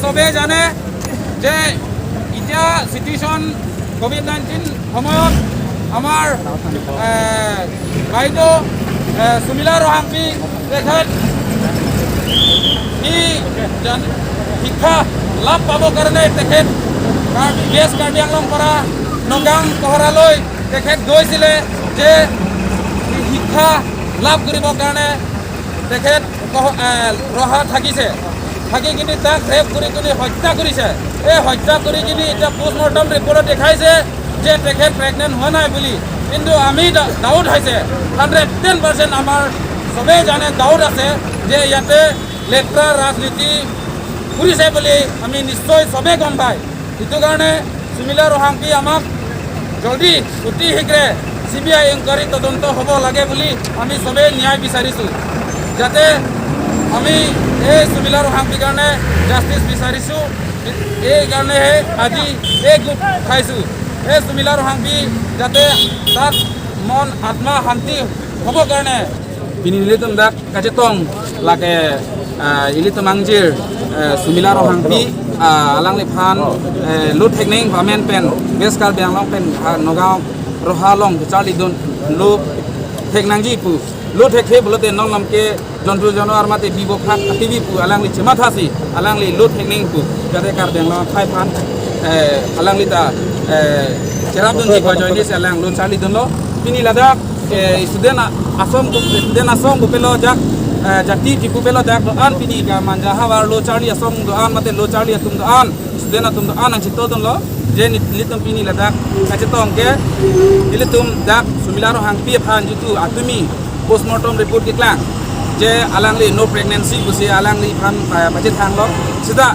সবে জানে যে এতিয়া সিচুয়েশন কোভিড-19 সময়ত আমাৰ বাইদেউ সুমিলা ৰহাংপি তেখেত শিক্ষা লাভ পাবৰ কাৰণে তেখেত বিএছ কাৰ্বি আংলং পৰা নগাং কহৰালৈ তেখেত গৈছিলে যে শিক্ষা লাভ কৰিবৰ কাৰণে তেখেত ৰহা থাকিছে থাকি কিনি তাক ৰেপ কৰি কিনি হত্যা কৰিছে এই হত্যা কৰি কিনি এতিয়া পোষ্টমৰ্টম ৰিপৰ্টত দেখাইছে যে তেখেত প্ৰেগনেণ্ট হোৱা নাই বুলি কিন্তু আমি ডাউট হৈছে 110% আমাৰ চবেই জানে ডাউট আছে যে ইয়াতে লেতেৰা ৰাজনীতি কৰিছে বুলি আমি নিশ্চয় চবেই গম পায় সেইটো কাৰণে সুমিলা ৰহাংপি আমাক জলদি অতি শীঘ্ৰে CBI ইনকুৱাৰী তদন্ত হ'ব লাগে বুলি আমি চবেই ন্যায় বিচাৰিছোঁ যাতে আমি এই সুমিলা ৰহাংপিৰ কাৰণে জাষ্টিছ বিচাৰিছোঁ এই কাৰণেহে আজি এই গোট খাইছোঁ এই সুমিলা ৰহাংপি যাতে তাত মন আত্মা শান্তি হ'ব কাৰণে pinilitum dak kacetong lake ilitum angjir Sumila Rohangpi alang liphan lut hekning pamen pen beskal biang long pen nogao rohalong charli dun lu heknangji pu lut hekhe bulote nong lamke jontu jono armate bibo khat tibi pu alang li chemathasi alang li lut hekning pu jade kar biang long khai phan alang li ta cerab dun di joini se alang lut charli dun lo pini ladak student asom ko pelo jak jati ti ko pelo dak an pini ga manja hawar lo charli asom do an mate lo charli atum do an student atum do an ang chito don lo je litum pini ladak ka chitong ke litum dak Sumila Rohangpi phan jutu atumi postmortem report kiklang je alang li no pregnancy busi alang li phan pache thang lo sida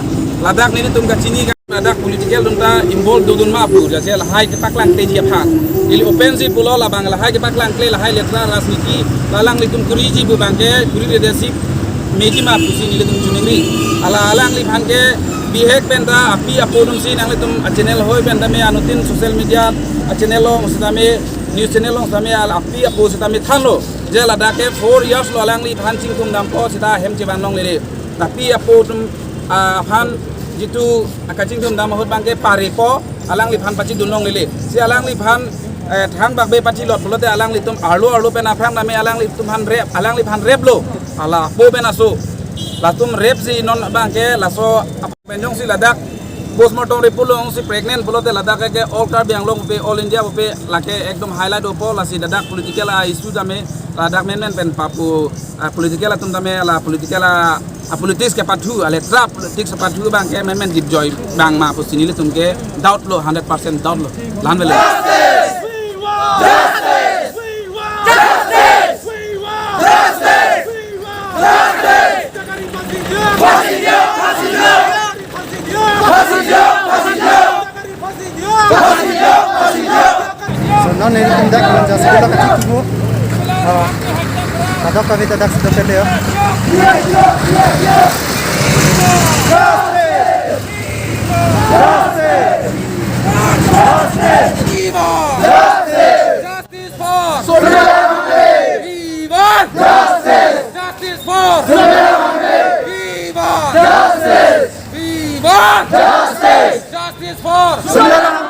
ladak ni litum ka chini ladak political dunta involved dudun ma pu jase lahai ke paklang te dia phan ili offensive pulo la bang lahai ke paklang kle lahai letra rasniki lalang litum kuriji bu bangke kuri leadership meji ma pusi ni litum chuningri ala alang li phan ke bihek penta api apodum si nang litum channel hoi penta me anutin social media channel lo musame news channel lo musame al api apo sitame thanlo je ladak ke 4 years lo alang li phan chingkum dam ko sita hemche ban long le tapi apodum phan jitu akaching dum dam hot bangke pare po alang li phan pachi dunong lele si alang li phan thang bakbe pachi lot bolote alang li tum arlo pena phang dame alang li tum han rep alang li phan rep lo ala po bena so la tum rep si non bangke la so penjong si ladak postmortem report lo si pregnant bolote ladak ke all car biang long pe all india pe lake ekdom highlight opo la si ladak political issue dame ladak men pen papu political tum dame la political politis ke pathu ale tra politik pathu bang ke men dip joy bang ma posini le tumke doubt lo 100% doubt lo lan vele justice we want justice we want justice we want justice we want justice Fasinyo Fasinyo Fasinyo Fasinyo Fasinyo so non ne tum dak manja sekolah kecil tu ada kami tak sudah pele ya Justice for Sumila Rohangpi. Justice for Sumila Rohangpi. Justice for Sumila Rohangpi.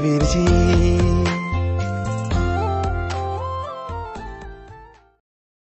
Virgin